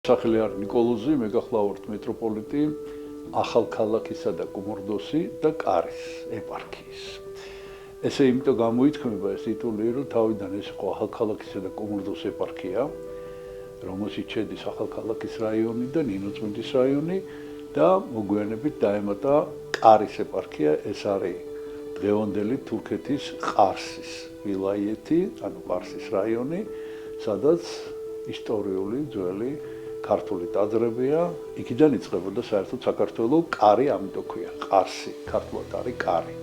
სახელი არის ნიკოლოზი, მე გახლავართ მეტროპოლიტი ახალქალაქისა და კუმურდოსი და კარის ეპარქიის. ესე იმიტომ გამოითქმება ეს ტიტული, რომ თავიდან ეს იყო ახალქალაქისა და კუმურდოს ეპარქია, რომელშიც შედის ახალქალაქის რაიონი და ნინოწმინდის რაიონი და მოგვიანებით დაემატა კარის ეპარქია, ეს არის დღევანდელი თურქეთის ყარსის ვილაიეთი, ანუ ყარსის რაიონი, სადაც ისტორიული ძველი ქართული ტაძრებია, იქიდან იწყებოდა საერთოდ საქართველოს კარი, ამიტომ ქვია ყარსი, ქართულად არის კარი.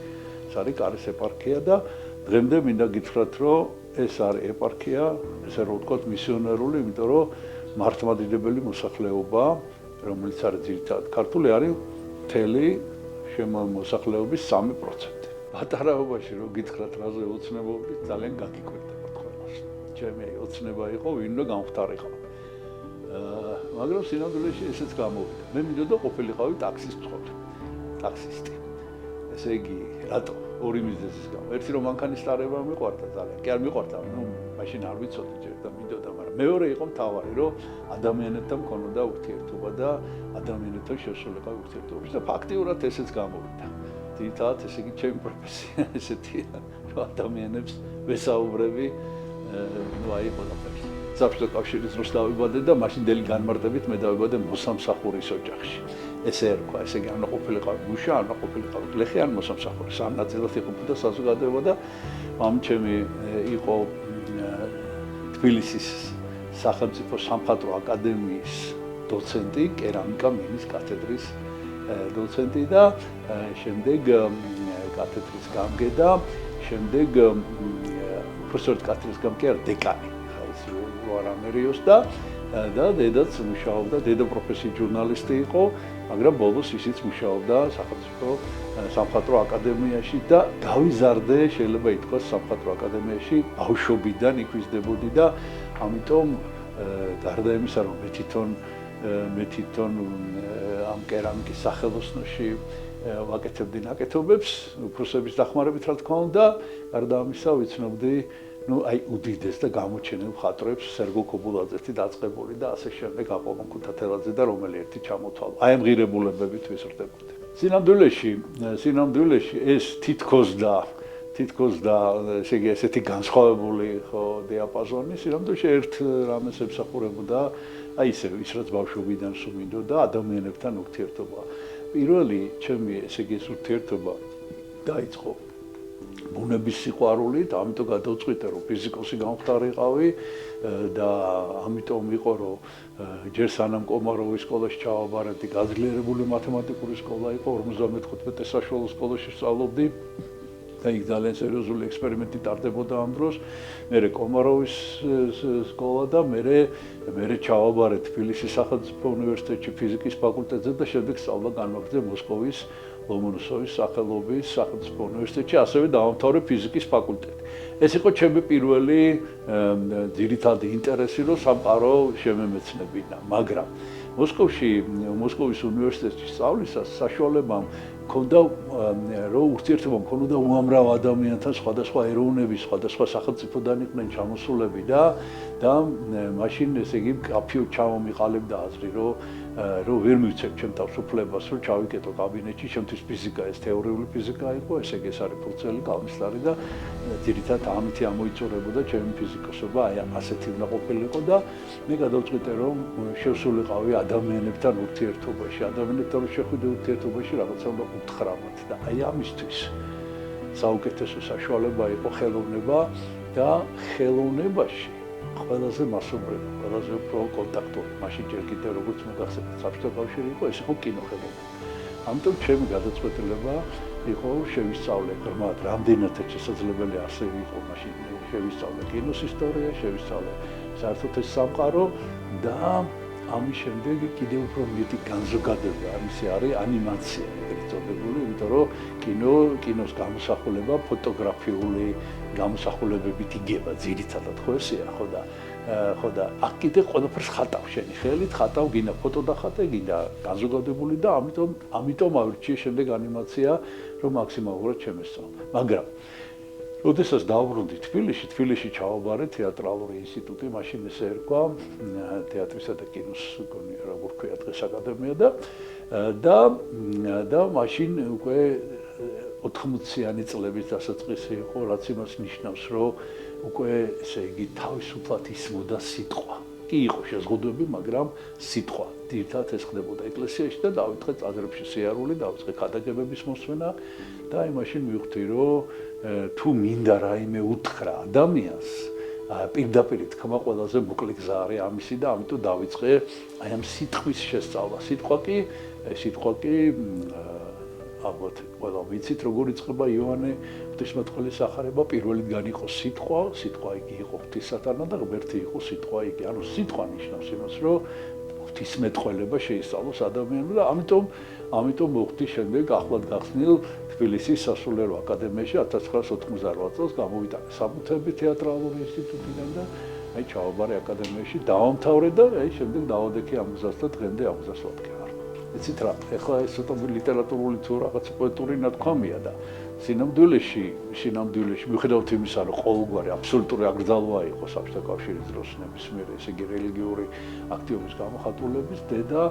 ეს არის კარის ეპარქია და დღემდე მინდა გითხრათ, რომ ეს არის ეპარქია, ესე რომ ვთქვათ, მისიონერული, იმიტომ რომ მართლმადიდებელი მოსახლეობა, რომელიც არის ძირითადად ქართული, არის მთელი მოსახლეობის 3%. პატარაობაში რომ გითხრათ, რაზე ოცნებობდით, ძალიან გაგიკვირდებათ ყველას. ჩემი ოცნება იყო, ვინმე გამختارიყო. მაგრამ სინამდვილეში ესეც გამოვიდა. მე მინდოდა ყოფილიყავი ტაქსის მცხოვრები, ტაქსისტი. ესე იგი, რატო? ორი მიზეზის გამო. ერთი რომ მანქანის ტარება მიყვარდა ძალიან. კი არ მიყვარდა, მაშინ არ ვიცოდი ჯერ და მინდოდა, მაგრამ მეორე იყო მთავარი, რომ ადამიანებთან მქონოდა ურთიერთობა და ადამიანებთან შესულიყავი ურთიერთობაში და ფაქტიურად ესეც გამოვიდა. თითქოს ესე იგი ჩემი პროფესია ესეთია, რომ ადამიანებს ვესაუბრები, აი ყველაფერს. საბჭოთა კავშირის დროს დავიბადე და მაშინდელი განმარტებით მე დავიბადე მოსამსახურის ოჯახში. ესე ერქვა, ესე იგი, ანუ ყოფილიყავი მუშა, ანუ ყოფილიყავი გლეხი, ან მოსამსახური. სამ ნაწილად იყოფოდა საზოგადოება და მამამი ჩემი იყო თბილისის სახელმწიფო სამხატვრო აკადემიის დოცენტი, კერამიკა მინის კათედრის დოცენტი და შემდეგ კათედრის გამგე და შემდეგ პროფესორის კათედრის გამგე არ დეკანი. არამერიოს და დედაც მუშაობდა, დედა პროფესიით ჟურნალისტი იყო, მაგრამ ბოლოს ისიც მუშაობდა სახელმწიფო სამხატვრო აკადემიაში და გავიზარდე, შეიძლება ითქვას, სამხატვრო აკადემიაში ბავშვობიდან იქვისდებოდი და ამიტომ გარდა იმისა, რომ მე თვითონ ამ კერამიკის სახელოსნოში ვაკეთებდი ნაკეთობებს, უფროსების დახმარებით, რა თქმა უნდა, გარდა ამისა ვიცნობდი აი უდიდეს და გამოჩენილ მხატვრებს სერგო ქობულაძეთი დაწყებული და ასე შემდეგ აპოლონ ქუთათელაძე და რომელი ერთი ჩამოთვალა. აი ამ ღირებულებებით ვიზრდებოდი. სინამდვილეში ეს თითქოს და ესე იგი ესეთი განსხვავებული ხო დიაპაზონი სინამდვილეში ერთ რამეს ემსახურებოდა აი ისე ის რაც ბავშვობიდან სულ მინდოდა ადამიანებთან ურთიერთობა. პირველი ჩემი ესე იგი ეს ურთიერთობა დაიწყო ბუნების სიყვარულით, ამიტომ გადავწყვიტე რომ ფიზიკოსი გამختارიყავი და ამიტომ იყო რომ ჯერ სანამ კომაროვის სკოლაში ჩავაბარებდი, გაძლიერებული მათემატიკური სკოლა იყო, 55 საშუალო სკოლაში სწავლობდი და იქ ძალიან სერიოზული ექსპერიმენტი ტარდებოდა ამ დროს. მერე კომაროვის სკოლა და მერე ჩავაბარე თბილისის სახელმწიფო უნივერსიტეტში ფიზიკის ფაკულტეტზე და შემდეგ სწავლა განმაგრძე მოსკოვის ლომონოსოვის სახელობის სახელმწიფო უნივერსიტეტში, ასევე დავამთავრე ფიზიკის ფაკულტეტი. ეს იყო ჩემი პირველი ძირითადი ინტერესი, რომ სამყარო შემემეცნებინა, მაგრამ მოსკოვის უნივერსიტეტში სწავლისას საშუალება მქონდა, რომ ურთიერთობა მქონოდა უამრავ ადამიანთან, სხვადასხვა ეროვნების, სხვადასხვა სახელმწიფოდან იყვნენ ჩამოსულები და მაშინ ესე იგი კაფეო ჩამომიყალიბდა აზრი, რომ ვერ მივცემ ჩემ თავს უფლებას, რომ ჩავიკეტო კაბინეტში, ჩემთვის ფიზიკა ეს თეორიული ფიზიკა იყო, ესე იგი ეს არის ფურცელი, კალმისტარი და ძირითადად ამით ამოიწურებოდა ჩემი ფიზიკოსობა, აი ასეთი უნდა ყოფილიყო და მე გადავწყვიტე, რომ შევსულიყავი ადამიანებთან ურთიერთობაში, ადამიანებთან შეხვიდე ურთიერთობაში რაღაცა უნდა უთხრამათ და აი ამისთვის საუკეთესო საშუალება იყო ხელოვნება და ხელოვნებაში ყველაზე მასობრივი, ყველაზე უფრო კონტაქტური, მაშინ ჯერ კიდევ როგორც მოგახსენებთ, საბჭოთა კავშირი იყო, ეს იყო კინოხელოვნება. ამიტომ ჩემი გადაწყვეტილება იყო შევისწავლე ღრმად, რამდენადაც შესაძლებელი ასევე იყო მაშინ შევისწავლე კინოს ისტორია, შევისწავლე საერთოდ ეს სამყარო და ამის შემდეგ კიდევ უფრო მეტი განზოგადება, ამისი არის ანიმაცია, ეგრეთ წოდებული, იმიტომ რომ კინოს გამოსახულება ფოტოგრაფიული გამოსახულებებით იგება ძირითადად, ხო ესეა, ხო და აქ კიდე ყველაფერს ხატავ შენი ხელით, ხატავ გინდა ფოტო დახატე, გინდა განზოგადებული და ამიტომ ავრჩიე შემდეგ ანიმაცია, რომ მაქსიმალურად შემესწავლო. მაგრამ როდესაც დავბრუნდი თბილისში ჩავაბარე თეატრალური ინსტიტუტი, მაშინ ესე ერქვა თეატრისა და კინოს გონია როგორ ქვია დღეს აკადემია და მაშინ უკვე 80-იანი წლების დასაწყისი იყო, რაც იმას ნიშნავს, რომ უკვე ესე იგი თავისუფლად ისმოდა სიტყვა. კი იყო შეზღუდვები, მაგრამ სიტყვა ძირითადად ეს ხდებოდა ეკლესიაში და დავიწყე წაზრებში სიარული, დავიწყე ქადაგებების მოსვენა და იმაში მივხვდი, რომ თუ მინდა რაიმე უთხრა ადამიანს, პირდაპირ თქმა ყველაზე მოკლე გზა არის ამისი და ამიტომ დავიწყე აი ამ სიტყვის შესწავლა. სიტყვა კი ალბათ ყველა ვიცით როგორ იწყება იოანე ღვთისმეტყველის სახარება, პირველიდან იყო სიტყვა იგი იყო ღვთისათანა და ღმერთი იყო სიტყვა იგი. ანუ სიტყვა ნიშნავს იმას, რომ ღვთისმეტყველება შეისწავლოს ადამიანმა და ამიტომ მოხდი შემდეგ ახლად გახსნილ თბილისის სასულიერო აკადემიაში 1988 წელს გამოვიტანე საბუთები თეატრალური ინსტიტუტიდან და აი ჩავაბარე აკადემიაში, დავამთავრე და აი შემდეგ დავადექი ამ გზას და დღემდე ამ გზას ვადგენ. იცით რა, ეხლა ეს ცოტა ლიტერატურული თუ რაღაც პოეტური ნათქვამია და სინამდვილეში მიუხედავად იმისა, რომ ყოველგვარი აბსოლუტური აკრძალვა იყო საბჭოთა კავშირის დროს ნებისმიერი ესე იგი რელიგიური აქტივობის გამოხატულების დედა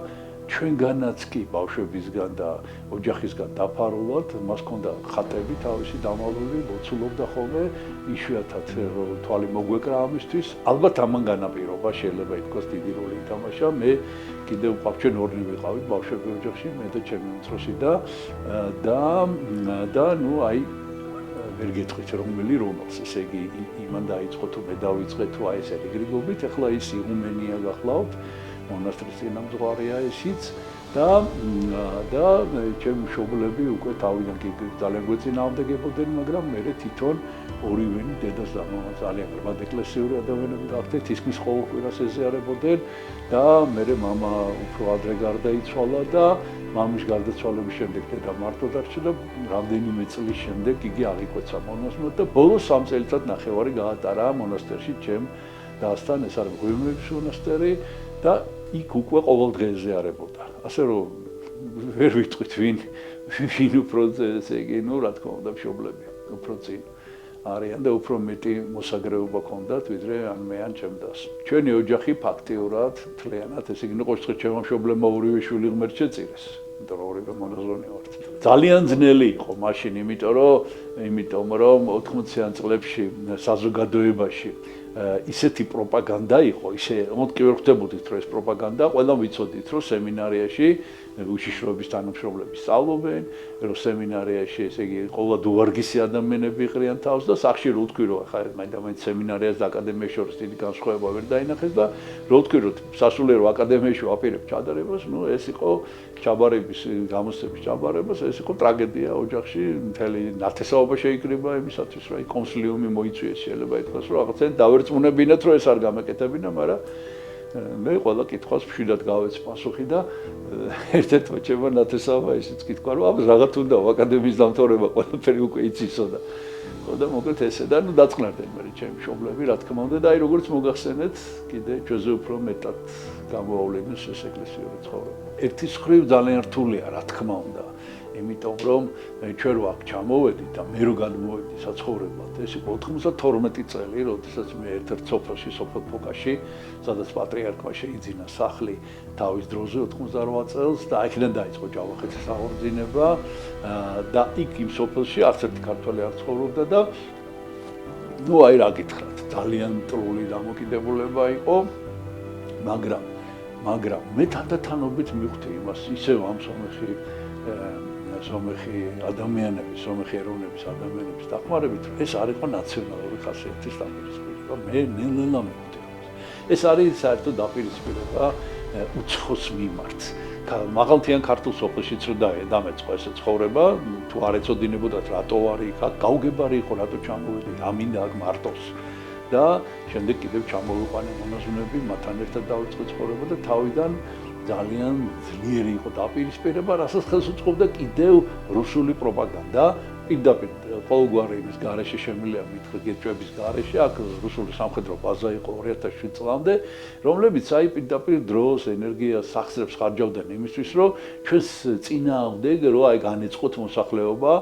ჩვენგანაც კი ბავშვებისგან და ოჯახისგან დაფარულად მას ჰქონდა ხატები თავისი დამალული, მოცულობდა ხოლმე იშვიათად რომ თვალი მოგვეკრა ამისთვის. ალბათ ამან განაპირობა შეიძლება ითქვას დიდი როლი ითამაშა. მე კიდევ ჩვენ ორნი ვიყავით ბავშვები ოჯახში, მე და ჩემი უმცროსი და ნუ აი ვერ გეტყვით რომელი რომელს, ესე იგი იმან დაიწყო თუ მე დავიწყე თუ აი ესე რიგრიგობით, ახლა ის იღუმენია გახლავთ, მონასტრის წინამძღვარია ისიც და ჩემი მშობლები უკვე თავიდან კი ძალიან გვეწინააღმდეგებოდნენ, მაგრამ მე თვითონ ორივენი დედას და მამას ძალიან ღრმად ეკლესიური ადამიანები გახდეთ, ისმის ყოველ კვირას ეზიარებოდნენ და მე მამა უფრო ადრე გარდაიცვალა და მამის გარდაცვალების შემდეგ დედა მარტო დარჩა და რამდენიმე წლის შემდეგ იგი აღიკვეცა მონასტერში და ბოლოს 3 წელიწად ნახევარი გაატარა მონასტერში ჩემ დასთან, ეს არის ღვინოების მონასტერი და იქ უკვე ყოველ დღე ეზიარებოდა. ასე რომ ვერ ვიტყვით ვინ უფრო ესე იგი, ნუ რა თქმა უნდა მშობლები, უფრო წინ არიან და უფრო მეტი მოსაგრეობა ჰქონდათ, ვიდრე ან მე ან ჩემ დას. ჩვენი ოჯახი ფაქტიურად მთლიანად, ესე იგი, ყოველ დღე ჩემმა მშობლებმა ორივე შვილი ღმერთ შეწირეს. იმიტომ რომ ორივე მონაზონი ვართ. ძალიან ძნელი იყო მაშინ, იმიტომ რომ 80-იან წლებში საზოგადოებაში ისეთი პროპაგანდა იყო, ისე მოდკი ვერ ხვდებოდით რომ ეს პროპაგანდა, ყველამ ვიცოდით რომ სემინარიაში უშიშროების თანამშრომლები სწავლობენ, რომ სემინარიაში ესე იგი ყოველად უვარგისი ადამიანები იყრიან თავს და სახში რო თქვი რომ ხა მაინც სემინარიას და აკადემიის შორის დიდი განსხვავება ვერ დაინახეს და რო თქვი რომ სასულიერო აკადემიაში ვაპირებ ჩადარებას, ნუ ეს იყო ჩაბარების გამოსცემის ჩაბარებას, ეს იყო ტრაგედია ოჯახში, მთელი ნათესაობა შეიკრიბა იმისათვის რომ კონსილიუმი მოიწვიეს, შეიძლება ითქვას რომ რაღაცა დავერწმუნებინათ რომ ეს არ გამეკეთებინა, მაგრამ მე ყველა კითხვას მშვიდად გავეც პასუხი და ერთ-ერთმა ჩემმა ნათესავმა ისიც კითხვა რომ ამ რაღაც უნდა აკადემიის დამთავრება ყველაფერი უკვე იცისო და მოკლედ ესე და ნუ დაწყნარდნენ მე ჩემი მშობლები რა თქმა უნდა და აი როგორც მოგახსენეთ კიდე ჩვენზე უფრო მეტად გამოავლენეს ეს ეკლესიური ცხოვრება. ერთის მხრივ ძალიან რთულია რა თქმა უნდა, იმიტომ რომ ჩვენ რო აქ ჩამოვედით და მე რო გადმოვედი საცხოვრებლად, ეს იყო 92 წელი, როდესაც მე ერთ-ერთ სოფელში, სოფელ ფოკაში, სადაც პატრიარქმა შეიძინა სახლი თავის დროზე 88 წელს და აქედან დაიწყო ჯავახეთის აღორძინება და იქ იმ სოფელში არც ერთი ქართველი არ ცხოვრობდა და ნუ აი რა გითხრათ, ძალიან მტრული დამოკიდებულება იყო, მაგრამ მე თანდათანობით მივხვდი იმას, ისევ ამ სომეხი ადამიანების, სომეხი ეროვნების ადამიანების დახმარებით, რომ ეს არ იყო ნაციონალური ხასიათის დაპირისპირება. მე ნელ-ნელა მივხვდი ამას. ეს არის საერთოდ დაპირისპირება უცხოს მიმართ. მაღალთიან ქართულ სოფელშიც რო დამეწყო ეს ცხოვრება, თუ არ ეწოდინებოდათ რატო არის იქ, გაუგებარი იყო, რატო ჩამოვედი, ამინდა აქ მარტოს. და შემდეგ კიდევ ჩამოვიყვანე მონაზვნები, მათთან ერთად დავიწყე ცხოვრება და თავიდან ძალიან ძლიერი იყო დაპირისპირება, რასაც ხელს უწყობდა კიდევ რუსული პროპაგანდა, პირდაპირ ყოველგვარი იმის გარეშე შემიძლია მითხრა გეჭვების გარეშე, აქ რუსული სამხედრო ბაზა იყო 2007 წლამდე, რომლებიც აი პირდაპირ დროს, ენერგიას, სახსრებს ხარჯავდნენ იმისთვის, რომ ჩვენს წინააღმდეგ, რომ აი განეწყოთ მოსახლეობა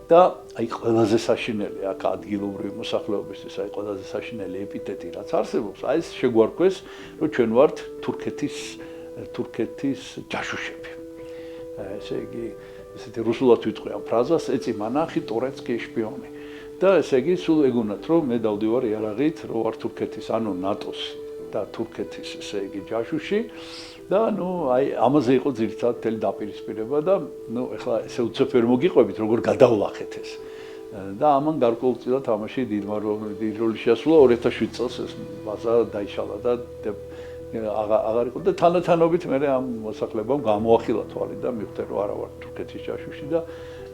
და აი ყველაზე საშინელი აქ ადგილობრივი მოსახლეობისთვის აი ყველაზე საშინელი ეპიტეტი რაც არსებობს, აი ეს შეგვარქვეს, რომ ჩვენ ვართ თურქეთის ჯაშუშები. ესე იგი, ესეთი რუსულად ვიტყვი ამ ფრაზას, ეცი მანახი ტორეცკი შპიონი. და ესე იგი, სულ ეგონათ, რომ მე დავდივარ იარაღით, რომ ვარ თურქეთის, ანუ ნატოს და თურქეთის, ესე იგი, ჯაშუში. და აი ამაზე იყო ძირითადად მთელი დაპირისპირება და ეხლა ესე უცებ ვერ მოგიყვებით როგორ გადავლახეთ ეს. და ამან გარკვეულწილად თამაში დიდ როლი შეასრულა 2007 წელს ეს ბაზა დაიშალა და აღარ იყო და თანდათანობით მე ამ მოსახლებამ გამოახილა თვალი და მივხვდი რომ არა ვარ თურქეთის ჯაშუში და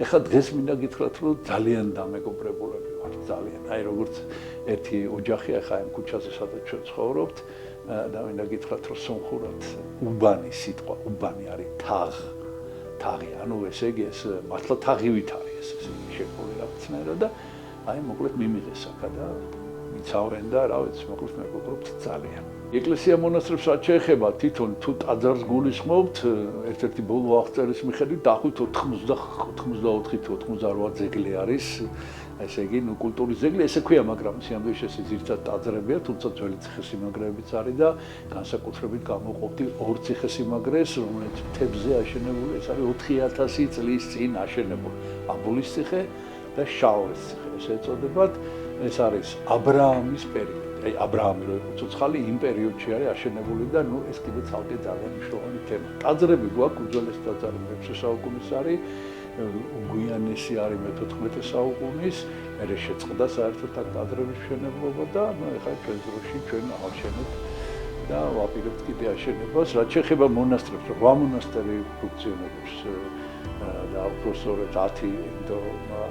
ეხლა დღეს მინდა გითხრათ რომ ძალიან დამეგობრებულები ვარ ძალიან. აი როგორც ერთი ოჯახი ახლა ამ ქუჩაზე სადაც ჩვენ ცხოვრობთ და მინდა გითხრათ რომ სომხურად უბანი სიტყვა უბანი არის თაღი ანუ ესე იგი ეს მართლა თაღივით არის ეს ესე შეფული რაღაცნაირად და აი მოკლედ მიმიღეს აქა და მიცავენ და რა ვიცი მოკლედ მეგობრობთ ძალიან. ეკლესია მონასტრებს რაც შეეხება თვითონ თუ ტაძარს გულისხმობთ ერთ-ერთი ბოლო აღწერის მიხედვით დაახლოებით 94 თუ 98 ძეგლი არის ესე იგი კულტურის ძეგლი ესე ქვია მაგრამ სიამოვნებაში ეს ძირითადად ტაძრებია თუმცა ძველი ციხესიმაგრეებიც არის და განსაკუთრებით გამოყოფდი ორ ციხესიმაგრეს რომელიც მთებზე აშენებული ეს არის 4000 წლის წინ აშენებული აბულის ციხე და შაორის ციხე ესე ეწოდებათ ეს არის აბრაამის პერიოდი აი აბრაამი რო იყო ცოცხალი იმ პერიოდში არის აშენებული და ეს კიდე ცალკე ძალიან მნიშვნელოვანი თემა. ტაძრები გვაქვს უძველესი ტაძარი მე-6 საუკუნის არის გვიანესი არის მე-14 საუკუნის მერე შეწყდა საერთოდ აქ ტაძრების მშენებლობა და ეხლა ჩვენ დროში ჩვენ ავშენებთ და ვაპირებთ კიდე აშენებას რაც შეეხება მონასტრებს 8 მონასტერი ფუნქციონირებს და უბრალოდ 10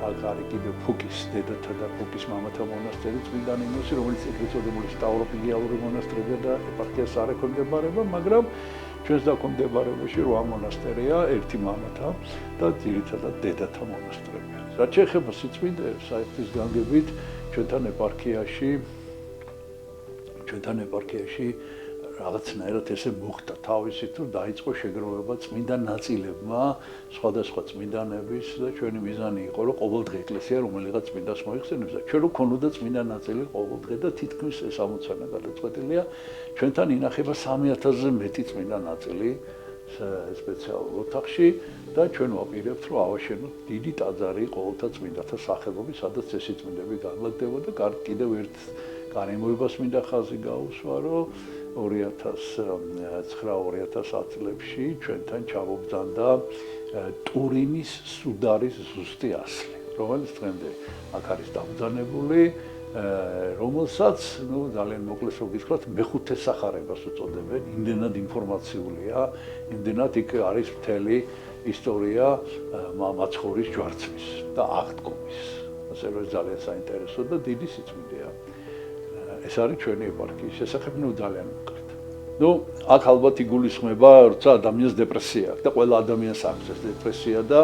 აგარი კიდე ფუკის დედათა და ფუკის მამათა მონასტერი წმინდა ნინოსი რომელიც ეგრეთ წოდებული სტავროფიგიალური მონასტრებია და ეპარქიას არ ექვემდებარება მაგრამ ჩვენს დაქვემდებარებაში 8 მონასტერია ერთი მამათა და ძირითადად დედათა მონასტრებია რაც შეეხება სიწმინდეებს საერთის განგებით ჩვენთან ეპარქიაში რაღაცნაირად ესე მოხდა თავისი თუ დაიწყო შეგროვება წმინდა ნაწილებმა სხვადასხვა წმინდანების და ჩვენი მიზანი იყო რომ ყოველდღე ეკლესია რომელიღაც წმინდას მოიხსენებს და ჩვენ რო ქონოდა წმინდა ნაწილი ყოველდღე და თითქმის ეს ამოცანა გადაწყვეტილია ჩვენთან ინახება 3000-ზე მეტი წმინდა ნაწილი სპეციალურ ოთახში და ჩვენ ვაპირებთ რომ ავაშენოთ დიდი ტაძარი ყოველთა წმინდათა სახელობის სადაც წესი წმინდები განლაგდებოდა და კიდევ ერთ გარემოებას მინდა ხაზი გაუსვა რომ 2009-2010 წლებში ჩვენთან ჩამობრძანდა ტურინის სუდარის ზუსტი ასლი, რომელიც დღემდე აქ არის დამბრძანებული, რომელსაც, ძალიან მოკლეს რო გითხრათ, მეხუთე სახარებას უწოდებენ, იმდენად ინფორმაციულია, იმდენად იქ არის მთელი ისტორია მაცხოვრის ჯვარცმის და აღდგომის. ასე რომ ძალიან საინტერესო და დიდი სიწმინდეა. ეს არის ჩვენი ეპარქიის შესახებ ძალიან მოკლედ. აქ ალბათ იგულისხმება, როცა ადამიანს დეპრესია აქვს და ყველა ადამიანს აქვს ეს დეპრესია და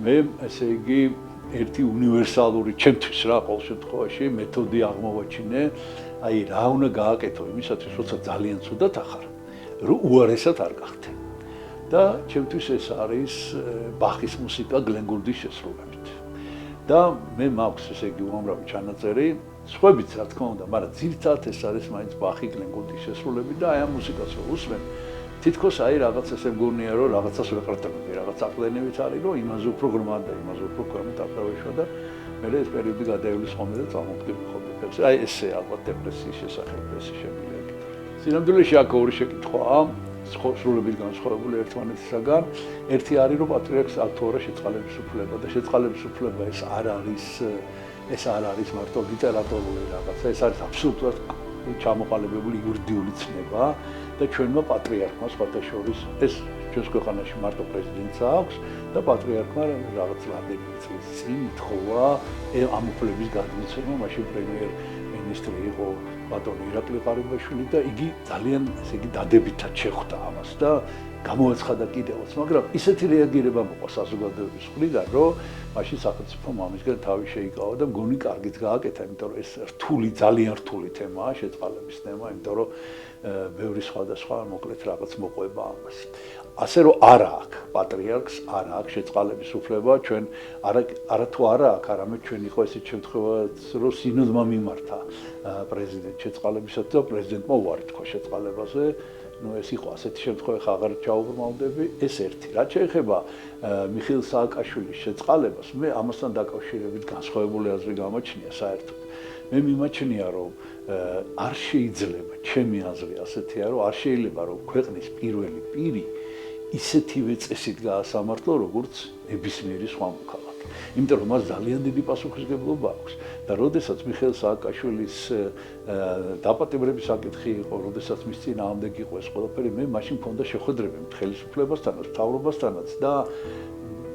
მე ესე იგი ერთი უნივერსალური ჩემთვის რა ყოველ შემთხვევაში მეთოდი აღმოვაჩინე, აი რა უნდა გააკეთო იმისათვის, როცა ძალიან ცუდად ახარ, რომ უარესად არ გახდე. და ჩემთვის ეს არის ბახის მუსიკა გლენ გულდის შესრულებით. და მე მაქვს ესე იგი უამრავი ჩანაწერი სხვებიც რა თქმა უნდა, მაგრამ ძირითადად ეს არის მაინც ბახი გლენ გულდის შესრულები და აი ამ მუსიკას რო უსმენ, თითქოს აი რაღაც ესე მგონია რომ რაღაცას ვეყრდნობდი, რაღაც აკლენებით არის რომ იმაზე უფრო ღრმად და იმაზე უფრო ქვემოთ არ დავეშვა და მე ეს პერიოდი გადაივლის ხოლმე და წამოვდგები ხოლმე ფერზე. აი ესე ალბათ დეპრესიის შესახებ ესე შემიძლია გითხრათ. სინამდვილეში აქ ორი შეკითხვაა. სრულებით განსხვავებული ერთმანეთისაგან. ერთი არის რომ პატრიარქს აქვს თუ არა შეწყალების უფლება და შეწყალების უფლება ეს არ არის მარტო ლიტერატურული რაღაცა, ეს არის აბსოლუტურად ჩამოყალიბებული იურიდიული ცნება და ჩვენმა პატრიარქმა სხვათა შორის ეს ჩვენს ქვეყანაში მარტო პრეზიდენტს აქვს და პატრიარქმა რაღაც რამდენიმე წლის წინ ითხოვა ამ უფლების გადმოცემა, მაშინ პრემიერ-მინისტრი იყო ბატონი ირაკლი ყარიბაშვილი და იგი ძალიან ესე იგი დადებითად შეხვდა ამას და გამოაცხადა კიდევაც, მაგრამ ისეთი რეაგირება მოყვა საზოგადოების მხრიდან, რომ მაშინ სახელმწიფომ ამისგან თავი შეიკავა და მგონი კარგით გააკეთა, იმიტომ რომ ეს რთული, ძალიან რთული თემაა, შეწყალების თემა, იმიტომ რომ ბევრი სხვადასხვა მოკლედ რაღაც მოყვება ამას. ასე რომ არა აქვს პატრიარქს, არა აქვს შეწყალების უფლება, ჩვენ არა თუ არა აქვს, არამედ ჩვენ იყო ესეთ შემთხვევაც, რომ სინოდმა მიმართა პრეზიდენტ შეწყალებისას და პრეზიდენტმა უარი თქვა შეწყალებაზე. ეს იყო ასეთი შემთხვევა, ხა აღარ ჩაუბრმავდები, ეს ერთი. რაც შეეხება მიხეილ სააკაშვილის შეწყალებას, მე ამასთან დაკავშირებით განსხვავებული აზრი გამაჩნია საერთოდ. მე მიმაჩნია, რომ არ შეიძლება, ჩემი აზრი ასეთია, რომ არ შეიძლება, რომ ქვეყნის პირველი პირი ისეთივე წესით გაასამართლო, როგორც ნებისმიერი სხვა მოქალაქე. იმიტომ რომ მას ძალიან დიდი პასუხისმგებლობა აქვს და როდესაც მიხეილ სააკაშვილის დაპატიმრების საკითხი იყო, როდესაც მის წინააღმდეგ იყო ეს ყველაფერი, მე მაშინ მქონდა შეხვედრები ხელისუფლებასთანაც, მთავრობასთანაც და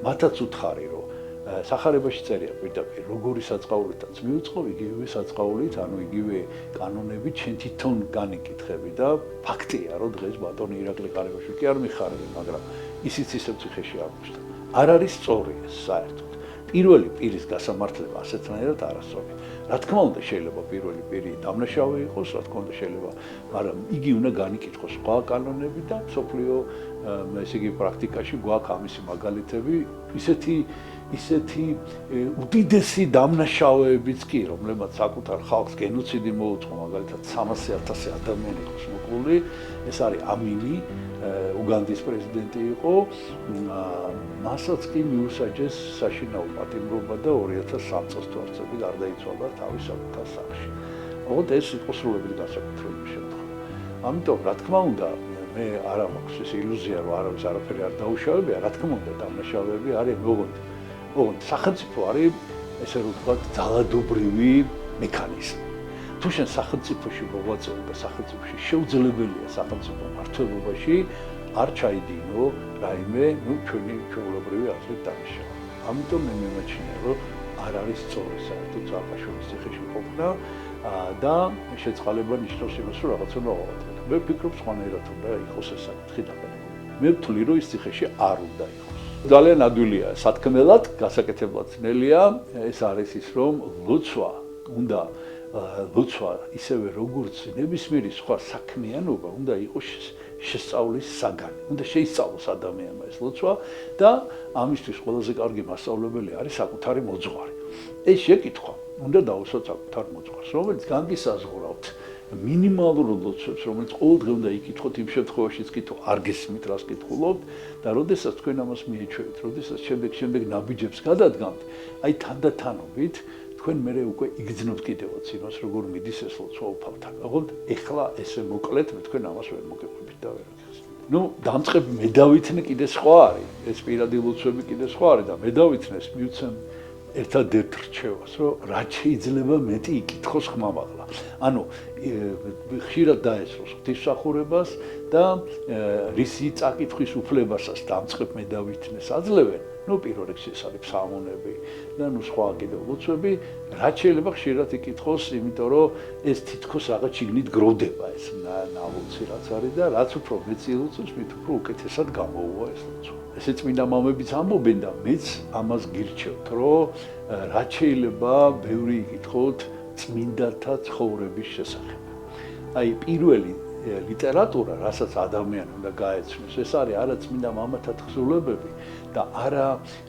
მათაც უთხარი, რომ სახარებაში წერია პირდაპირ, როგორი საწყაულითაც მიუწყო, იგივე საწყაულით, ანუ იგივე კანონებით შენ თვითონ განიკითხები და ფაქტია, რომ დღეს ბატონი ირაკლი ყარიბაშვილი კი არ მიხარები, მაგრამ ისიც ისევ ციხეში აღმოჩნდა. არ არის სწორი ეს საერთოდ. პირველი პირის გასამართლება ასეთნაირად არასწორი. რა თქმა უნდა, შეიძლება პირველი პირი დამნაშავე იყოს, რა თქმა უნდა შეიძლება, მაგრამ იგი უნდა განიკითხოს სხვა კანონები და მსოფლიო ესე იგი პრაქტიკაში გვაქვს ამისი მაგალითები, ისეთი უდიდესი დამნაშავეებიც კი, რომლებმაც საკუთარ ხალხს გენოციდი მოუწყო, მაგალითად 300,000 ადამიანი იყოს მოკლული, ეს არის ამინი, უგანდის პრეზიდენტი იყო, მასაც კი მიუსაჯეს საშინაო პატიმრობა და 2003 წელს გარდაიცვალა თავის საკუთარ სახლში. ოღონდ ეს იყო სრულებით განსაკუთრებული შემთხვევა. ამიტომ, რა თქმა უნდა, მე არ მაქვს ეს ილუზია, რომ არავის არაფერი არ დაუშავებია, რა თქმა უნდა, დამნაშავეები არიან, ოღონდ სახელმწიფო არის, ესე რომ ვთქვათ, ძალადობრივი მექანიზმი. თუ შენ სახელმწიფოში მოღვაწეობ და სახელმწიფოში შეუძლებელია სახელმწიფო მართლობაში არ ჩაიდინო რაიმე, ჩვენი ჩვეულებრივი აზრით დამიშავა. ამიტომ მე მიმაჩნია, რომ არ არის სწორი საერთოდ სააკაშვილის ციხეში ყოფნა და შეწყალება ნიშნავს იმას, რომ რაღაცა უნდა ავადოთ. მე ვფიქრობ, სხვანაირად უნდა იყოს ეს საკითხი დაბანებული. მე ვთვლი, რომ ის ციხეში არ უნდა იყოს. ძალიან ადვილია სათქმელად, გასაკეთებლად ძნელია, ეს არის ის, რომ ლოცვა ისევე როგორც ნებისმიერი სხვა საქმიანობა უნდა იყოს შესწავლის საგანი. უნდა შეისწავლოს ადამიანმა ეს ლოცვა და ამისთვის ყველაზე კარგი მასწავლებელი არის საკუთარი მოძღვარი. ეს შეკითხვა უნდა დაუსვათ საკუთარ მოძღვარს, რომელიც განგისაზღურავთ მინიმალურ ლოცვებს, რომელიც ყოველდღე უნდა იკითხოთ იმ შემთხვევაშიც კი თუ არ გესმით, რას კითხულობთ და როდესაც თქვენ ამას მიეჩვევით, როდესაც შემდეგ ნაბიჯებს გადადგამთ, აი თანდათანობით თქვენ მერე უკვე იგრძნობთ კიდევაც იმას, როგორ მიდის ეს ლოცვა უფალთან. ოღონდ ეხლა ესე მოკლედ მე თქვენ ამას ვერ მოგეყვებით და ვერ აღხსნით. დამწყები მე დავითნე კიდე სხვა არის, ეს პირადი ლოცვები კიდე სხვა არის და მე დავითნეს მივცემ ერთადერთ რჩევას, რომ რაც შეიძლება მეტი იკითხოს ხმამაღლა. ანუ ხშირად დაესწროს ღვთისმსახურებას და რისი წაკითხვის უფლებასაც დამწყებ მე დავითნეს აძლევენ. პირველ რიგში ეს არის ფსალმუნები და სხვა კიდევ ლოცვები, რაც შეიძლება ხშირად იკითხოს, იმიტომ რომ ეს თითქოს რაღაც შიგნით გროვდება ეს ნალოცი რაც არის და რაც უფრო მეცი ლოცვებს, მით უფრო უკეთესად გამოუვა ეს ლოცვა. ესე წმინდა მამებიც ამბობენ და მეც ამას გირჩევთ, რომ რაც შეიძლება ბევრი იკითხოთ წმინდათა ცხოვრების შესახებ. აი პირველი ლიტერატურა, რასაც ადამიანი უნდა გაეცნოს, ეს არის არა წმინდა მამათა თხზულებები და არა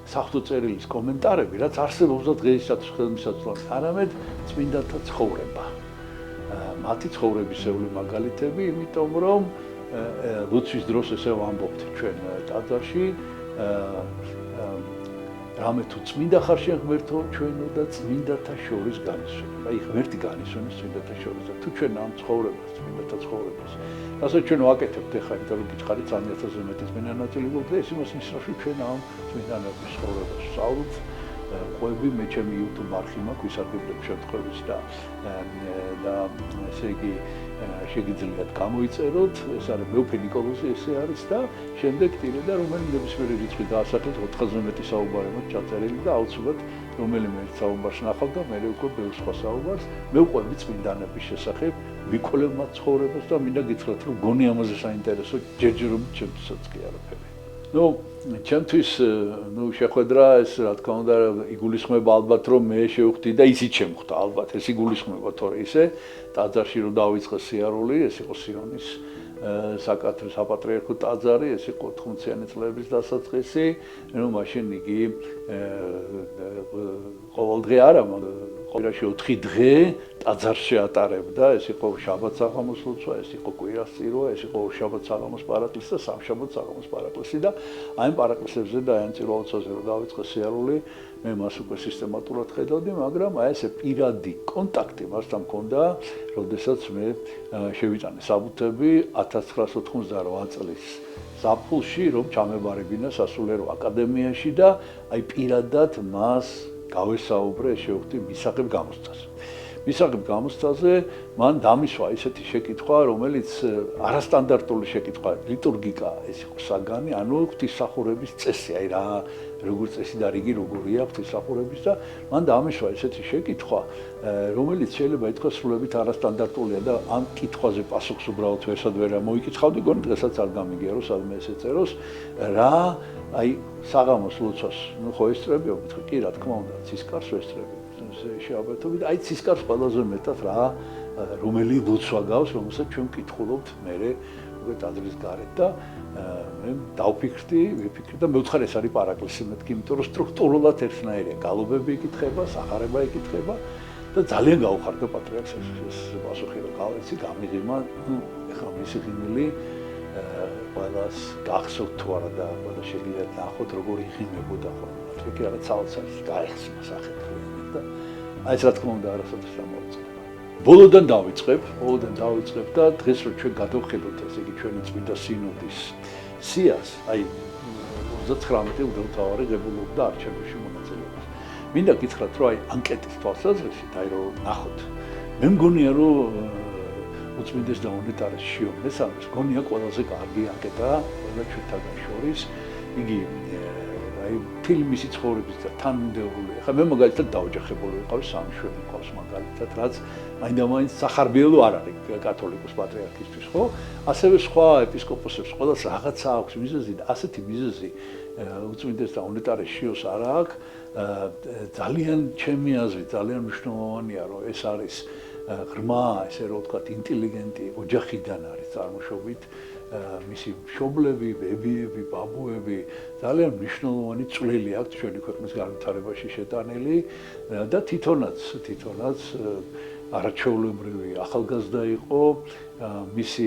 საღვთო წერილის კომენტარები, რაც არსებობს და დღეისათვის ხელმისაწვდომი, არამედ წმინდათა ცხოვრება. მათი ცხოვრებისეული მაგალითები, იმიტომ რომ ლოცვის დროს ესე ვამბობთ ჩვენ ტაძარში, რამე თუ წმინდა ხარ შენ ღმერთო, ჩვენო და წმინდათა შორის განისვენება. აი ღმერთი განისვენებს წმინდათა შორის და თუ ჩვენ ამ ცხოვრებას, წმინდათა ცხოვრებას, რასაც ჩვენ ვაკეთებთ ახლა, იმიტომ რომ გიჩხარით 3000-ზე მეტი წმინდა ნაწილი გვაქვს და ეს იმას ნიშნავს, რომ ჩვენ ამ წმინდანების ცხოვრებას ვსწავლობთ. ყვები მე ჩემი YouTube არხი მაქვს ვისარგებლებ შემთხვევით და ესე იგი შეგიძლიათ გამოიწეროთ, ეს არის მეუფე ნიკოლოზი ესე არის და შემდეგ ტირედა რომელი ნებისმიერი რიცხვი დაასახეთ 400-ზე მეტი საუბარი მაქვს ჩაწერილი და აუცილებლად რომელიმე საუბარს ნახავ და მე უკვე ბევრ სხვა საუბარს მე ვყვები წმინდანების შესახებ მიკოლებმა ცხოვრებას და მინდა გითხრათ, რომ გონი ამაზე საინტერესო ჯერჯერობით ჩემთვისაც კი არაფერი. ნუ ჩემთვის შეხვედრა ეს რა თქმა უნდა იგულისხმება ალბათ რომ მე შევხვდი და ისიც შემხვდა ალბათ ეს იგულისხმება თორე ისე ტაძარში რომ დავიწყე სიარული ეს იყო სიონის საკათოლიკო საპატრიარქო ტაძარი ეს იყო 80-იანი წლების დასაწყისი რომ მაშინ იგი ყოველდღე არა კვირაში 4 დღე ტაძარში ატარებდა ეს იყო შაბათ საღამოს ლოცვა ეს იყო კვირასწირვა ეს იყო შაბათ საღამოს პარაკლისი და სამშაბათ საღამოს პარაკლისი და აი პარაკლისებზე და აი წირვა-ლოცვაზე რომ დავიწყე სიარული მე მას უკვე სისტემატურად ხედავდი მაგრამ აი ესე პირადი კონტაქტი მასთან მქონდა როდესაც მე შევიტანე საბუთები 1998 წლის ზაფხულში რომ ჩამებარებინა სასულიერო აკადემიაში და აი პირადად მას გავესაუბრე შევხვდი მისაღებ გამოცდაზე. მისაღებ გამოცდაზე მან დამისვა ესეთი შეკითხვა, რომელიც არასტანდარტული შეკითხვა, ლიტურგიკა ეს იყო საგანი, ანუ ღვთისმსახურების წესი, აი რა როგორ წესი და რიგი როგორია ღვთისმსახურების და მან დამისვა ესეთი შეკითხვა, რომელიც შეიძლება ითქვას სრულებით არასტანდარტულია და ამ კითხვაზე პასუხს უბრალოდ ვერსად ვერ მოიკითხავდი, გონი დღესაც არ გამიგია რომ სადმე ესე წეროს, რა აი საღამოს ლოცვას ნუ ხო ესწრებიო მეთქი კი რა თქმა უნდა ცისკარს ვესწრებიო შეაბეთობი და აი ცისკარს ყველაზე მეტად რა რომელი ლოცვა გავს რომელსაც ჩვენ ვკითხულობთ მე უკვე ტაძრის გარეთ და მე დავფიქრდი და მეუთხარ ეს არის პარაკლისი მეთქი იმიტომ რომ სტრუქტურულად ერთნაირია გალობები იკითხება სახარება იკითხება და ძალიან გაუხარდა პატრიარქს ეს პასუხი რომ გავეცი გამიღიმა ეხლა მისი ღიმილი ყველას გახსოვთ თუ არა და ყველა შეგიძლიათ ნახოთ როგორ იღიმებოდა ხოლმე მათი კი არა ცალ-ცალ გაიხსნა სახეთქლიანად და აი ეს რა თქმა უნდა არასოდეს დამოუწყება ბოლოდან დავიწყებ და დღეს რომ ჩვენ გადავხედოთ ესე იგი ჩვენი წმინდა სინოდის სიას აი 39 უდელთავარი ღებულობდა არჩევნებში მონაწილეობას მინდა გითხრათ რომ აი ანკეტის თვალსაზრისით აი რომ ნახოთ მე მგონია რომ უწმინდეს და უნეტარეს შიო მესამეს გონია ყველაზე კარგი ანკეტა ყველა ჩვენთაგან შორის იგი აი ფილმის ცხოვრების და თანმიმდევრული ხა მე მაგალითად დაოჯახებული ვიყავ სამი შვილი მყავს მაგალითად რაც მაინდა-მაინც სახარბიელო არ არის კათოლიკოს პატრიარქისთვის ხო ასევე სხვა ეპისკოპოსებს ყველას რაღაცა აქვს მიზეზი და ასეთი მიზეზი უწმინდეს და უნეტარეს შიოს არ აქვს ძალიან ჩემი აზრით ძალიან მნიშვნელოვანია რომ ეს არის ღრმა ესე რომ ვთქვათ ინტელიგენტი ოჯახიდან არის წარმოშობით მისი მშობლები, ბებიები, ბაბუები ძალიან მნიშვნელოვანი წვლილი აქვს ჩვენი ქვეყნის განვითარებაში შეტანილი და თვითონაც არაჩვეულებრივი ახალგაზრდა იყო მისი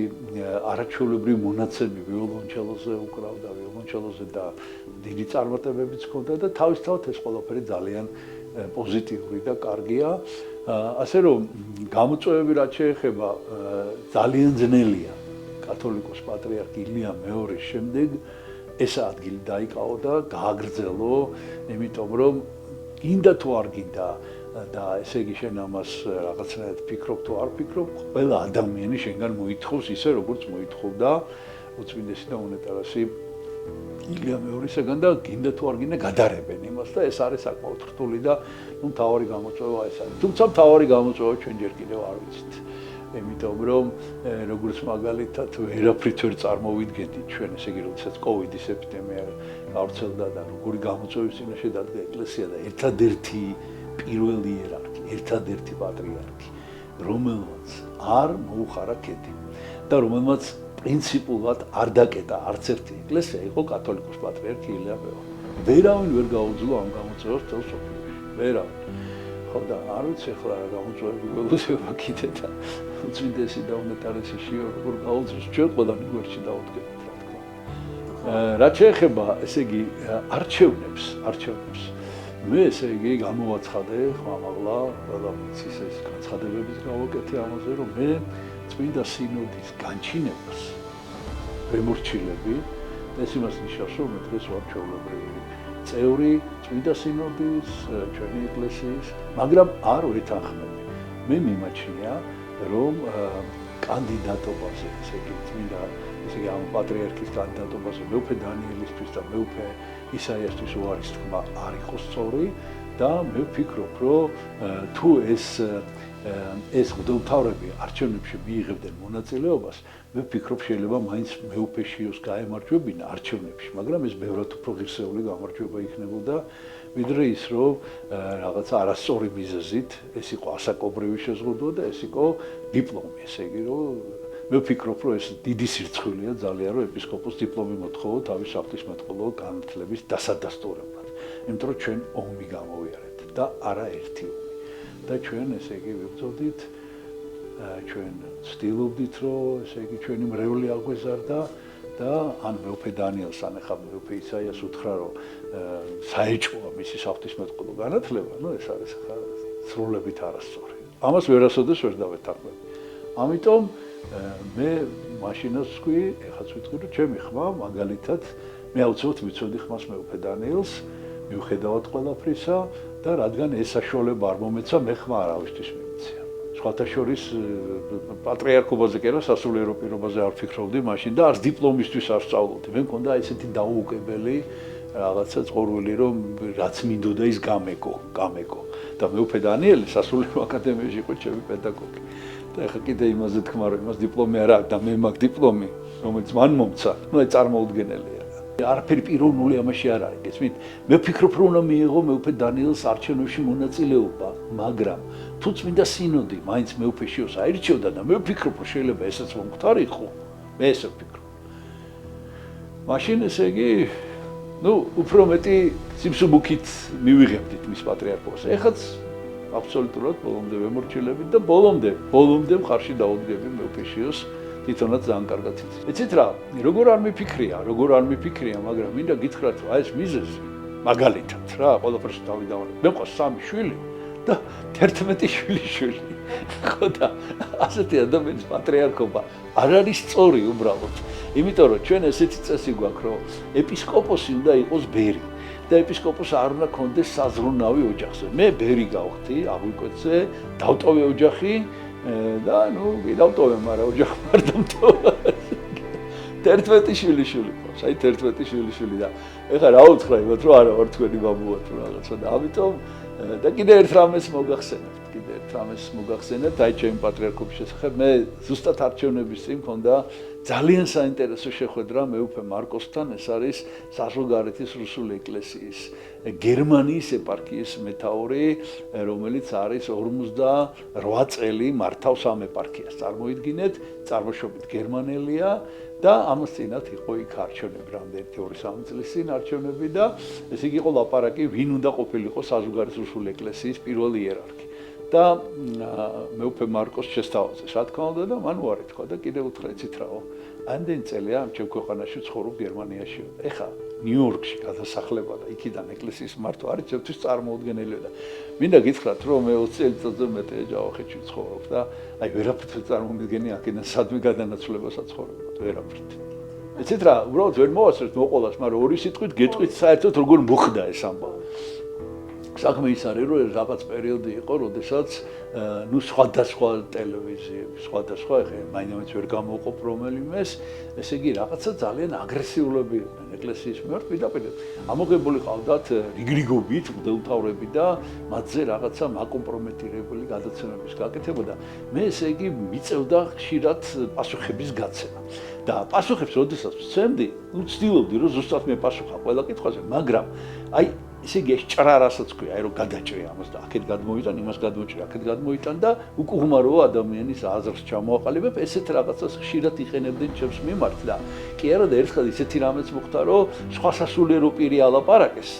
არაჩვეულებრივი მონაცემი ვიოლონჩელოზე უკრავდა ვიოლონჩელოზე და დიდი წარმატებებიც ჰქონდა და თავისთავად ეს ყველაფერი ძალიან პოზიტიური და კარგია ასე რომ გამოწვევები რაც შეეხება ძალიან ძნელია კათოლიკოს პატრიარქ ილია მეორის შემდეგ ეს ადგილი დაიკავო და გააგრძელო იმიტომ რომ გინდა თუ არ გინდა და ესე იგი შენ ამას რაღაცნაირად ფიქრობ თუ არ ფიქრობ ყველა ადამიანი შენგან მოითხოვს ისე როგორც მოითხოვდა უწმინდესი და უნეტარესი ილია მეორისაგან და გინდა თუ არ გინდა გადარებენ იმას და ეს არის საკმაოდ რთული და ნუ მთავარი გამოწვევა ეს არის თუმცა მთავარი გამოწვევა ჩვენ ჯერ კიდევ არ ვიცით იმიტომ რომ როგორც მაგალითად ვერაფრით ვერ წარმოვიდგენდით ჩვენ ესე იგი როდესაც კოვიდის ეპიდემია გავრცელდა და როგორი გამოწვევის წინაშე დადგა ეკლესია და ერთადერთი პირველი იერარქი ერთადერთი პატრიარქი რომელმაც არ მოუხარა ქედი და რომელმაც პრინციპულად არ დაკეტა არც ერთი ეკლესია იყო კათოლიკოს პატრიარქი ილია მეორე ვერავინ ვერ გაუძლო ამ გამოწვევას თელ სოფლიოში ვერავინ ხო და არ ვიცი ახლა რა გამოწვევები ველოდება კიდე და უწმინდესი და უნეტარესი შიო როგორ გაუძლოს ჩვენ ყველანი გვერდში დავუდგებით რა თქმა უნდა რაც შეეხება ესე იგი არჩევნებს მე ესე იგი გამოვაცხადე ხმამაღლა ყველა მიცის ეს განცხადებების გავაკეთე ამაზე რომ მე წმინდა სინოდის განჩინებას ვემორჩილები ეს იმას ნიშნავს რომ მე დღეს ვარ ჩვეულებრივი წევრი წმინდა სინოდის ჩვენი ეკლესიის მაგრამ არ ვეთანხმები მე მიმაჩნია რომ კანდიდატობაზე ესე იგი წმინდა ესე იგი ამ პატრიარქის კანდიდატობაზე მეუფე დანიელისთვის და მეუფე ისაიასთვის უარის თქმა არ იყო სწორი და მე ვფიქრობ, რომ თუ ეს მღვდელმთავრები არჩევნებში მიიღებდნენ მონაწილეობას, მე ვფიქრობ შეიძლება მაინც მეუფეშიოს გაემარჯვებინა არჩევნებში, მაგრამ ეს ბევრად უფრო ღირსეული გამარჯვება იქნებოდა, ვიდრე ის, რომ რაღაცა არასწორი მიზეზით ეს იყო ასაკობრივი შეზღუდვა და ეს იყო დიპლომი, ესე იგი, რომ მე ვფიქრობ, რომ ეს დიდი სირცხვილია ძალიან, რომ ეპისკოპოსს დიპლომი მოთხოვო თავის ღვთისმეტყველო განათლების დასადასტურებლად, იმიტომ რომ ჩვენ ომი გამოვიარეთ და არა ერთი ომი. და ჩვენ ესე იგი ვიბრძოდით, ჩვენ ვცდილობდით, რომ ესე იგი ჩვენი მრევლი აგვეზარდა და ან მეუფე დანიელს, ან ახლა მეუფე ისაიას უთხრა, რომ საეჭვოა მისი ღვთისმეტყველო განათლება, ну ეს არის ახლა სრულებით არასწორი. ამას ვერასოდეს ვერ დავეთანხმებ. ამიტომ მე მაშინაც ვთქვი, ეხლაც ვიტყვი, რომ ჩემი ხმა მაგალითად მე აუცილებლად ვიცოდი ხმას მეუფე დანიელს, მიუხედავად ყველაფრისა და რადგან ეს საშუალება არ მომეცა, მე ხმა არავისთვის მიმიცია. სხვათა შორის პატრიარქობაზე კი არა, სასულიერო პირობაზე არ ვფიქრობდი მაშინ და არც დიპლომისთვის არ სწავლობდი. მე მქონდა ესეთი დაუუკებელი რაღაცა წყორვილი, რომ რაც მინდოდა ის გამეკო. და მეუფე დანიელი სასულიერო აკადემიაში იყო ჩემი პედაგოგი. და ეხლა კიდე იმაზე თქმა, რომ იმას დიპლომი არ აქვს და მე მაქვს დიპლომი, რომელიც მან მომცა. ну ეს წარმოუდგენელია. არაფერი პიროვნული ამაში არ არის. გესმით? მე ვფიქრობ, რომ უნდა მიიღო მეუფე დანიელს არჩევნებში მონაწილეობა, მაგრამ თუ წმინდა სინოდი მაინც მეუფეშიოს აირჩევდა და მე ვფიქრობ, რომ შეიძლება ესეც მომختار იყო. მე ესე ვფიქრობ. მაშინ ესე იგი, ну, უფრო მეტი სიმსუბუქით მივიღებდით მის პატრიარქობას. ეხაც აბსოლუტურად ბოლომდე ვემორჩილებით და ბოლომდე მხარში დაუდგები მეუფეშიოს თვითონაც ძალიან კარგად იცით. იცით რა, როგორ არ მიფიქრია, მაგრამ მინდა გითხრათ, რომ ეს მიზეზი მაგალითად რა, ყველაფერს დავიდავანებ. მე მყავს 3 შვილი და 11 შვილი. ხო და ასეთი ადამიანის პატრიარქობა არ არის სწორი უბრალოდ. იმიტომ რომ ჩვენ ესეთი წესი გვაქვს, რომ ეპისკოპოსი უნდა იყოს ბერი და ეპისკოპოსს არ უნდა კონდეს საზრუნავი ოჯახზე. მე ბერი გავხდი აღვიკვეთზე, დავტოვე ოჯახი და ნუ ვიდავტოვე, მაგრამ ოჯახი არ დამტოვა. 11 შვილი ყავს, აი 11 შვილი და ეხლა რა უთხრა იმათ, რომ არა ვარ თქვენი ბაბუა თუ რაღაცა და ამიტომ და კიდე ერთ რამეს მოგახსენებთ, აი ჩემი პატრიარქობის შესახებ, მე ზუსტად არჩევნების წინ მქონდა ძალიან საინტერესო შეხვედრა მეუფე მარკოსთან, ეს არის საზღვარგარეთის რუსული ეკლესიის გერმანიის ეპარქიის მეთაური, რომელიც არის 48 წელი მართავს ამ ეპარქიას. წარმოიდგინეთ, წარმოშობით გერმანელია და ამას წინათ იყო იქ არჩევნები, რამდენი 2-3 წლის წინ არჩევნები და ესე იგი იყო ლაპარაკი, ვინ უნდა ყოფილიყო საზღვარგარეთის რუსული ეკლესიის პირველი იერარქი. და მეუფე მარკოს შესთავაზეს, რა თქმა უნდა და მან უარი თქვა და კიდევ უთხრა, იცით რაო, ამდენი წელია ამ ჩემ ქვეყანაში ვცხოვრობ გერმანიაში. ეხლა ნიუ-იორკში გადასახლება და იქიდან ეკლესიის მართვა არის ჩემთვის წარმოუდგენელია და მინდა გითხრათ, რომ მე 20 წელიწადზე მეტი ეჯავახეთში ვცხოვრობ და აი ვერაფრით წარმომიდგენი აქედან სადმე გადანაცვლებასაც ცხოვრობ, ვერაფრით. იცით რა, უბრალოდ ვერ მოვასწრებთ მოყოლას, მაგრამ ორი სიტყვით გეტყვით საერთოდ როგორ მოხდა ეს ამბავი. საქმე ის არის, რომ რაღაც პერიოდი იყო, როდესაც ну სხვადასხვა ტელევიზიები, სხვადასხვა ეხა მაინც ვერ გამოვყოფ რომელიმეს, ესე იგი რაღაცა ძალიან აგრესიულები იყვნენ ეკლესიის მიმართ პირდაპირ. ამოღებული ყავდათ რიგრიგობით მღვდელმთავრები და მათზე რაღაცა მაკომპრომეტირებული გადაცემების გაკეთება და მე ესე იგი მიწევდა ხშირად პასუხების გაცემა. და პასუხებს როდესაც ვცემდი, ну ვცდილობდი რომ ზუსტად მე პასუხა ყველა კითხვაზე, მაგრამ აი ესე იგი ეს ჭრა რასაც ქვია, აი რომ გადაჭრე ამას და აქეთ გადმოვიტან, იმას გადმოჭრე, აქეთ გადმოიტან და უკუღმარო ადამიანის აზრს ჩამოაყალიბებ, ესეთ რაღაცას ხშირად იყენებდნენ ჩემს მიმართ და კი არა და ერთხელ ისეთი რამეც მოხდა, რომ სხვა სასულიერო პირი ალაპარაკეს.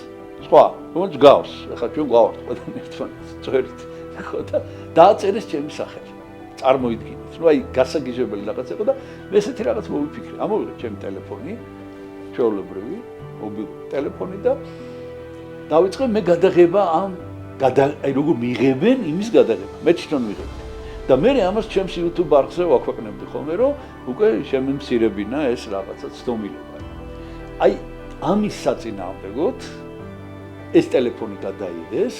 სხვა, რომელიც გავს, ახლა ჩვენ გვავართ ყველანი ერთმანეთს, წვერით. ხო და დააწერეს ჩემი სახელი. წარმოიდგინეთ. ნუ აი გასაგიჟებელი რაღაც იყო და მე ესეთი რაღაც მოვიფიქრე. ამოვიღე ჩემი ტელეფონი, ჩვეულებრივი მობილური ტელეფონი და დავიწყე მე გადაღება აი როგორ მიიღებენ იმის გადაღება. მე თვითონ ვიღებდი. და მე ამას ჩემს YouTube არხზე ვაქვეყნებდი ხოლმე, რომ უკვე შემემცირებინა ეს რაღაცა ცდომილება. აი ამის საწინააღმდეგოდ ეს ტელეფონი გადაიღეს,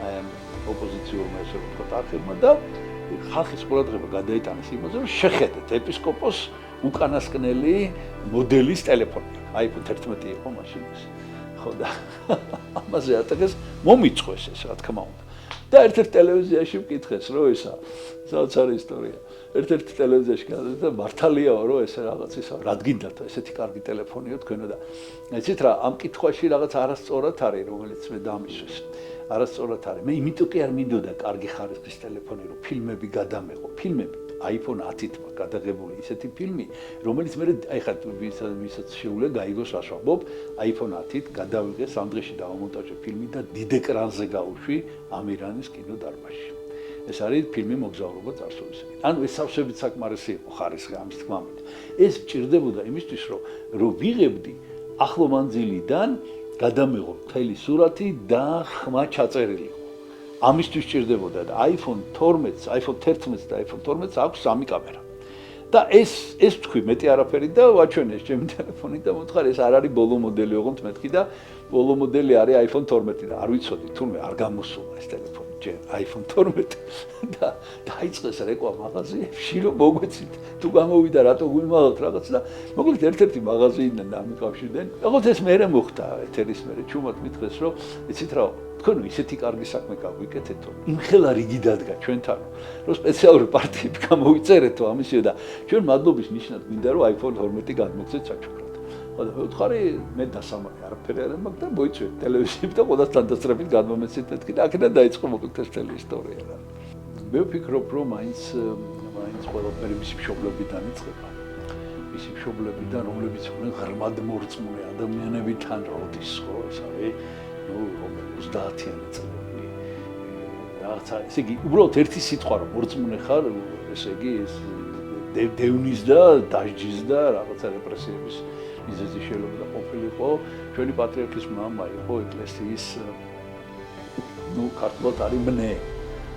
აი ამ ოპოზიციურმა ესე ვთქვათ არხებმა და ხალხის ყურადღება გადაიტანეს იმაზე, რომ შეხედეთ ეპისკოპოს უკანასკნელი მოდელის ტელეფონი. iPhone 11 იყო მაშინ ეს. ხო და ამაზე ატაკეს მომიწყვეს ეს რა თქმა უნდა. და ერთ-ერთ ტელევიზიაში მკითხეს რომ ისა საოცარი ისტორია. ერთ-ერთ ტელევიზიაში გადადა მართალიაო რომ ეს რაღაც ისა რადგინდათ ესეთი კარგი ტელეფონიო თქვენო და იცით რა ამ კითხვაში რაღაც არასწორად არის რომელიც მე დამისვეს. არასწორად არის. მე იმიტომ კი არ მინდოდა კარგი ხარისხის ტელეფონი რომ ფილმები გადამეღო. ფილმები iPhone 10-თმა გადაღებული ისეთი ფილმი, რომელიც მე აი ხა ვისაც შეუძლია გაიგოს ასვამობ, iPhone 10-ით გადავიღე სამ დღეში დავამონტაჟე ფილმი და დიდ ეკრანზე გავუშვი ამირანის კინოდარბაზში. ეს არის ფილმი მოგზაურობა წარსულისაკენ. ანუ ეს სავსებით საკმარისი იყო ხარისხი ამის თქმით. ეს მჭირდებოდა იმისთვის, რომ ვიღებდი ახლო მანძილიდან გადამეღო მთელი სურათი და ხმა ჩაწერილი. ამისთვის სჭირდებოდა და iPhone 12, iPhone 11 და iPhone 12 აქვს სამი კამერა. და ეს თქვი მეტი არაფერი და ვაჩვენე ჩემი ტელეფონით და მოთხარი ეს არ არის ბოლო მოდელი ოღონდ მეთქი და ბოლო მოდელი არის iPhone 12 და არ ვიცოდი თურმე არ გამოსულა ეს ტელეფონი ჯერ iPhone 12 და დაიწყეს რეკვა მაღაზიებში რომ მოგვეცით თუ გამოვიდა რატო გვიმაღალთ რაღაც და მოკლედ ერთ-ერთი მაღაზიიდან დამიკავშირდნენ. ოღონდ ეს მერე მოხდა ეთერის მერე ჩუმად მითხრეს რომ იცით რა თქვენ ისეთი კარგი საქმე გაგვიკეთეთო იმხელა რიგი დადგა ჩვენთან რომ სპეციალური პარტიები გამოვიწერეთო ამისიო და ჩვენ მადლობის ნიშნად გვინდა რომ iPhone 12 გადმოგცეთ საჩუქრად. ხო და ვთხარი მე დასამალი არაფერი არ მაქვს და მოიწვიეთ ტელევიზიები და ყველასთან დასწრებით გადმომეცით მეთქი და აქედან დაიწყო მოკლედ ეს მთელი ისტორია რა. მე ვფიქრობ რომ მაინც ყველაფერი მისი მშობლებიდან იწყება. მისი მშობლებიდან რომლებიც იყვნენ ღრმად მორწმუნე ადამიანები თან როდის ხო ეს არის 30-იანი წლები. რაღაცა ესე იგი უბრალოდ ერთი სიტყვა რომ მორწმუნე ხარ ესე იგი ეს დევნის და დაჟჯის და რაღაცა რეპრესიების მიზეზი შეიძლება ყოფილიყო. ჩვენი პატრიარქის მამა იყო ეკლესიის ქართულად არის მნე,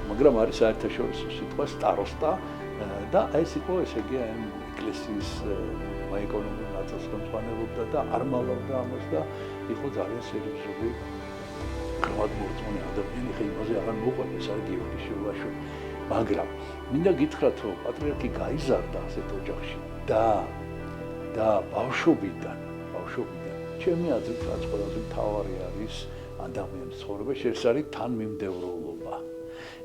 მაგრამ არის საერთაშორისო სიტყვა სტაროსტა და ეს იყო ესე იგი აი ეკლესიის ეკონომიკურ ნაწილს ხელმძღვანელობდა და არ მალავდა ამას და იყო ძალიან სერიოზული გრად მორწმუნე ადამიანი, ხე იმაზე აღარ მოყვება, ეს არის გიორგი შილვაშვილი. მაგრამ მინდა გითხრათ, რომ პატრიარქი გაიზარდა ასეთ ოჯახში და ბავშვობიდან ჩემი აზრით რაც ყველაზე მთავარი არის ადამიანის ცხოვრებაში, ეს არის თანმიმდევრულობა.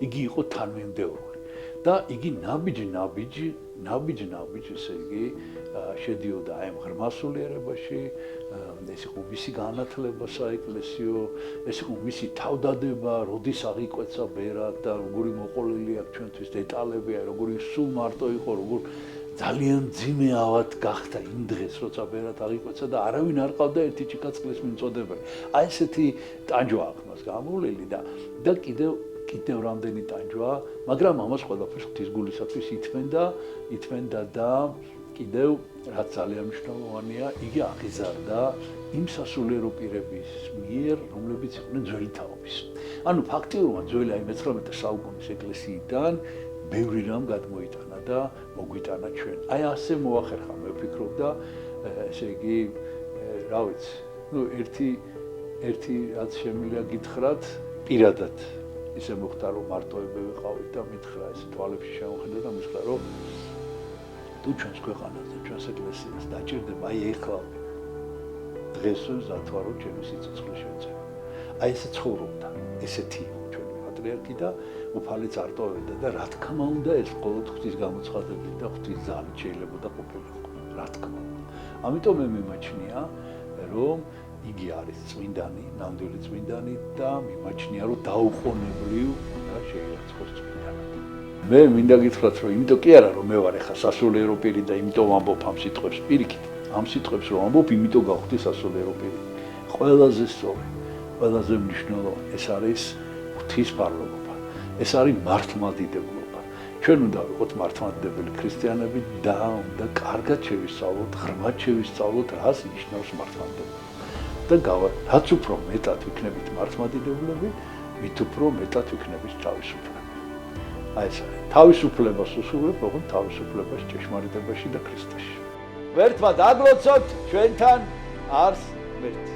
იგი იყო თანმიმდევრული და იგი ნაბიჯ ესე იგი შედიოდა აი ამ ღრმა სულიერებაში, ეს იყო მისი განათლება საეკლესიო, ეს იყო მისი თავდადება, როდის აღიკვეცა ბერად და როგორი მოყოლილი აქვს ჩვენთვის დეტალები, როგორი სულ მარტო იყო, როგორ ძალიან ძიმე ავად გახდა იმ დღეს, როცა ბერად აღიკვეცა და არავინ არ ყავდა ერთი ჭიქაწყლის მიმწოდებელი. აი ესეთი ტანჯვა აქვს მას გამოვლილი და კიდევ რამდენი ტანჯვა, მაგრამ ამას ყველაფერს ღვთისგულისათვის ითმენდა და კიდევ რაც ძალიან მნიშვნელოვანია, იგი აღიზარდა იმ სასულიერო პირების მიერ, რომლებიც იყვნენ ძველი თაობის. ანუ ფაქტიურად ძველი აი 19 საუკუნის ეკლესიიდან ბევრი რამ გადმოიტანა და მოგვიტანა ჩვენ. აი ასე მოახერხა მე ვფიქრობ და ესე იგი რა ვიცი, ერთი რაც შემიძლია გითხრათ პირადად ისე მოხდა რომ მარტოები ვიყავით და მითხრა ეს თვალებში შემოხედა და მითხრა რომ თუ ჩვენს ქვეყანაზე, ჩვენს ეკლესიას დაჭირდება აი ეხლა დღეს ზათვარო ჩემი სიცოცხლე შევწევ. აი ესე ცხოვრობდა, ესეთი იყო ჩვენი პატრიარქი და უფალიც არ ტოვებდა და რა თქმა უნდა ეს ყოველთ ღვთის გამოცხადებით და ღვთის ძალით შეიძლება ყოფილიყო, რა თქმა უნდა. ამიტომ მე მიმაჩნია რომ იგი არის წმინდანი, ნამდვილი წმინდანი და მიმაჩნია რომ დაუყოვნებლივ და შეირიცხოს წმინდანად. მე მინდა გითხრათ რომ იმიტომ კი არა რომ მე ვარ ახლა სასულიერო პირი და იმიტომ ვამბობ ამ სიტყვებს პირიქით. ამ სიტყვებს რომ ვამბობ, იმიტომ გავხდი სასულიერო პირი. ყველაზე სწორი, ყველაზე მნიშვნელოვანი ეს არის ღვთისმფარლობა. ეს არის მართლმადიდებლობა. ჩვენ უნდა ვიყოთ მართლმადიდებელი ქრისტიანები და უნდა კარგად შევისწავლოთ, ღრმად შევისწავლოთ, რას ნიშნავს მართლმადიდებლობა. და რაც უფრო მეტად ვიქნებით მართლმადიდებლები, მით უფრო მეტად ვიქნებით თავისუფლები. აი ეს არის. თავისუფლებას უსურვებ, ოღონდ თავისუფლებას ჭეშმარიტებაში და ქრისტეში. ვერთმა დაგლოცოთ ჩვენთან არს ვერც.